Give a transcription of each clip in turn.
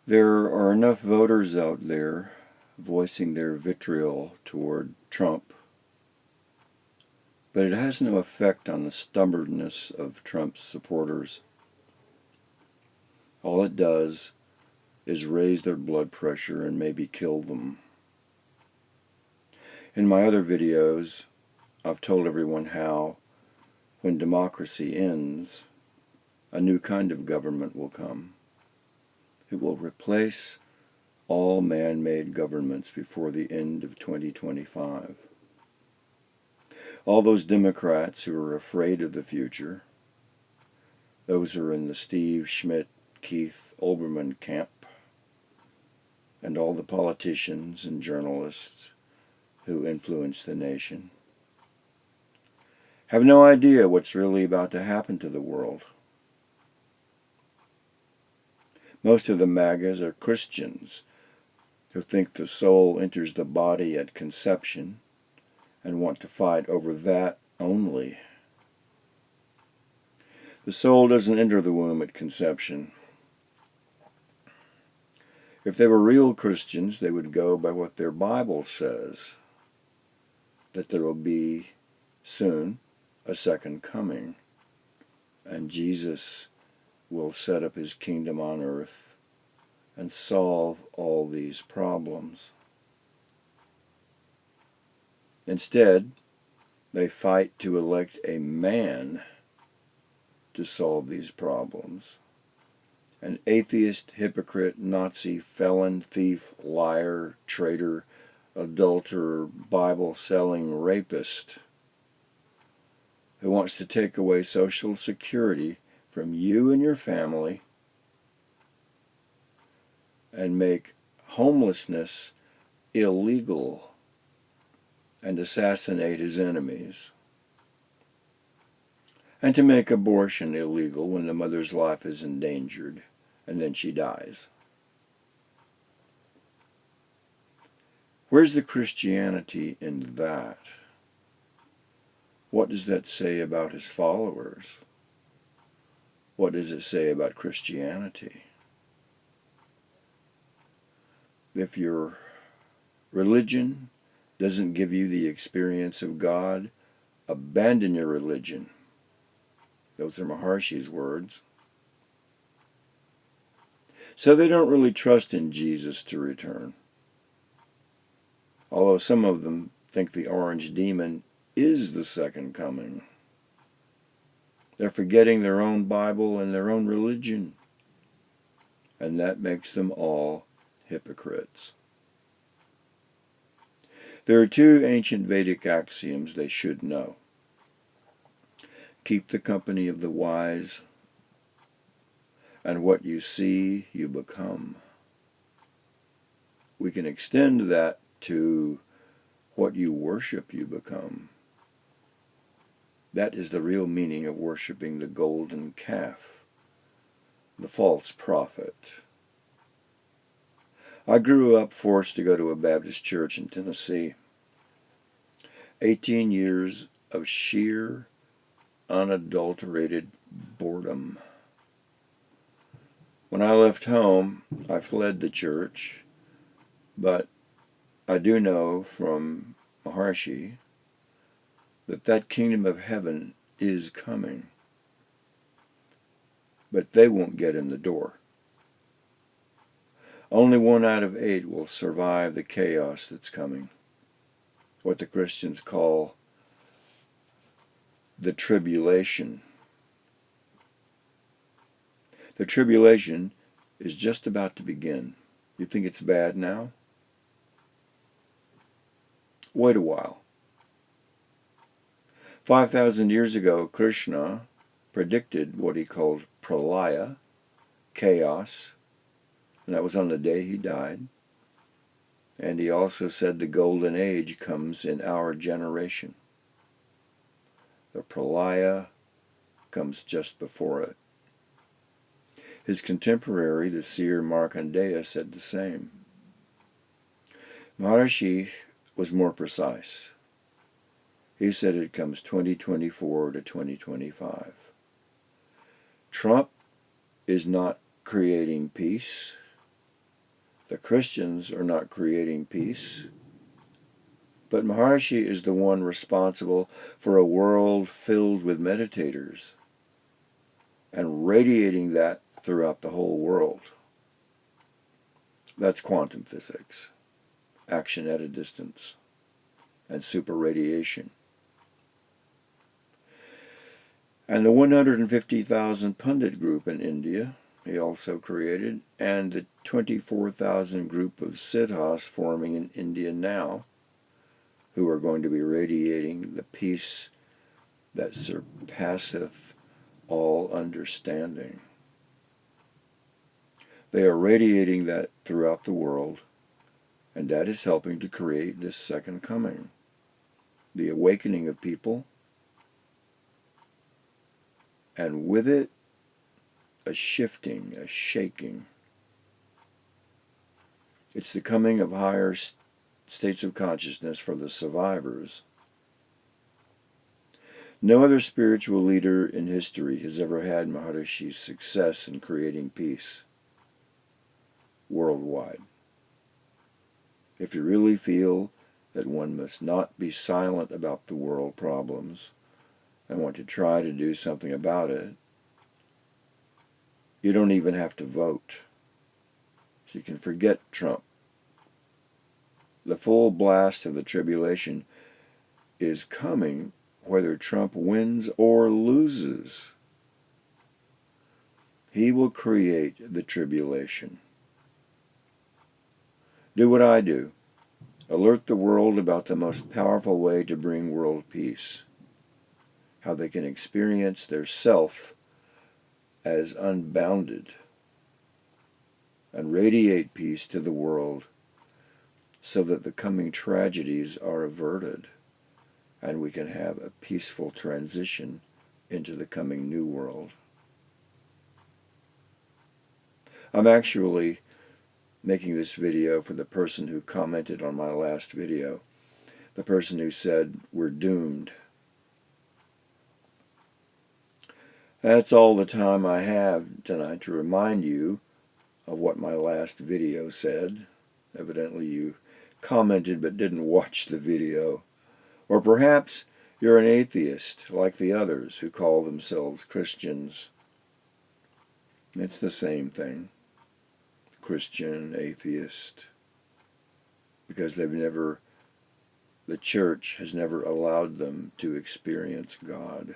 There are enough voters out there voicing their vitriol toward Trump, but it has no effect on the stubbornness of Trump's supporters. All it does is raise their blood pressure and maybe kill them. In my other videos, I've told everyone how, when democracy ends, a new kind of government will come. It will replace all man-made governments before the end of 2025. All those Democrats who are afraid of the future, those are in the Steve Schmidt, Keith Olbermann camp, and all the politicians and journalists who influence the nation, have no idea what's really about to happen to the world. Most of the MAGAs are Christians who think the soul enters the body at conception and want to fight over that only. The soul doesn't enter the womb at conception. If they were real Christians, they would go by what their Bible says, that there will be soon a second coming, and Jesus will set up his kingdom on earth and solve all these problems. Instead, they fight to elect a man to solve these problems. An atheist, hypocrite, Nazi, felon, thief, liar, traitor, adulterer, Bible-selling rapist who wants to take away Social Security from you and your family and make homelessness illegal and assassinate his enemies, and to make abortion illegal when the mother's life is endangered and then she dies. Where's the Christianity in that? What does that say about his followers? What does it say about Christianity? If your religion doesn't give you the experience of God, abandon your religion. Those are Maharshi's words. So they don't really trust in Jesus to return. Although some of them think the orange demon is the second coming. They're forgetting their own Bible and their own religion. And that makes them all hypocrites. There are two ancient Vedic axioms they should know. Keep the company of the wise, and what you see, you become. We can extend that to what you worship, you become. That is the real meaning of worshiping the golden calf, the false prophet. I grew up forced to go to a Baptist church in Tennessee. 18 years of sheer, unadulterated boredom. When I left home, I fled the church, but I do know from Maharshi that kingdom of heaven is coming. But they won't get in the door. Only 1 out of 8 will survive the chaos that's coming. What the Christians call the tribulation. The tribulation is just about to begin. You think it's bad now? Wait a while. 5,000 years ago, Krishna predicted what he called pralaya, chaos, and that was on the day he died. And he also said the golden age comes in our generation. The pralaya comes just before it. His contemporary, the seer Markandeya, said the same. Maharshi was more precise. He said it comes 2024 to 2025. Trump is not creating peace. The Christians are not creating peace, but Maharishi is the one responsible for a world filled with meditators and radiating that throughout the whole world. That's quantum physics, action at a distance, and super radiation. And the 150,000 Pundit group in India, he also created, and the 24,000 group of Siddhas forming in India now, who are going to be radiating the peace that surpasseth all understanding. They are radiating that throughout the world, and that is helping to create this second coming, the awakening of people, and with it, a shifting, a shaking. It's the coming of higher states of consciousness for the survivors. No other spiritual leader in history has ever had Maharishi's success in creating peace worldwide. If you really feel that one must not be silent about the world problems and want to try to do something about it, you don't even have to vote. So you can forget Trump. The full blast of the tribulation is coming whether Trump wins or loses. He will create the tribulation. Do what I do. Alert the world about the most powerful way to bring world peace. How they can experience their self as unbounded and radiate peace to the world so that the coming tragedies are averted and we can have a peaceful transition into the coming new world. I'm actually making this video for the person who commented on my last video, the person who said, "We're doomed." That's all the time I have tonight to remind you of what my last video said. Evidently you commented but didn't watch the video. Or perhaps you're an atheist like the others who call themselves Christians. It's the same thing. Christian, atheist. Because the church has never allowed them to experience God.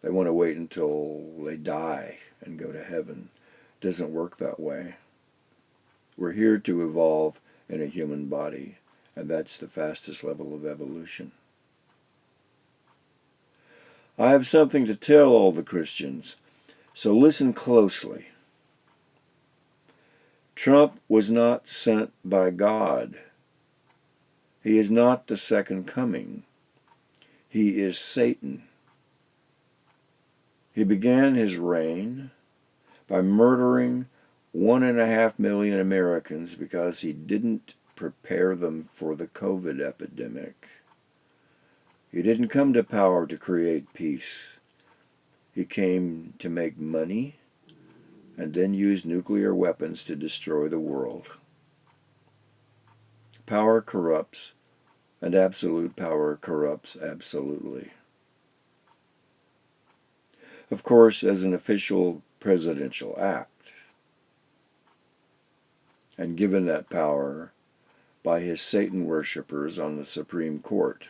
They want to wait until they die and go to heaven. It doesn't work that way. We're here to evolve in a human body, and that's the fastest level of evolution. I have something to tell all the Christians, so listen closely. Trump was not sent by God. He is not the second coming. He is Satan. He began his reign by murdering 1.5 million Americans because he didn't prepare them for the COVID epidemic. He didn't come to power to create peace. He came to make money and then use nuclear weapons to destroy the world. Power corrupts, and absolute power corrupts absolutely. Of course, as an official presidential act, and given that power by his Satan worshippers on the Supreme Court.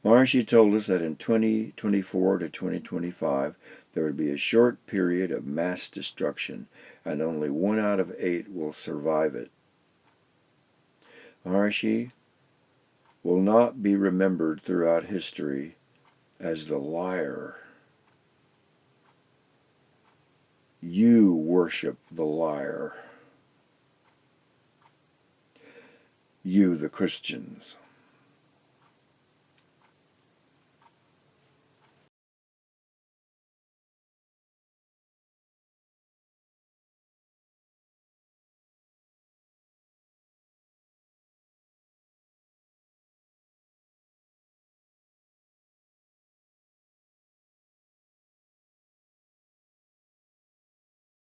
Maharishi told us that in 2024 to 2025, there would be a short period of mass destruction, and only 1 out of 8 will survive it. Maharishi will not be remembered throughout history as the liar. You worship the liar. You, the Christians.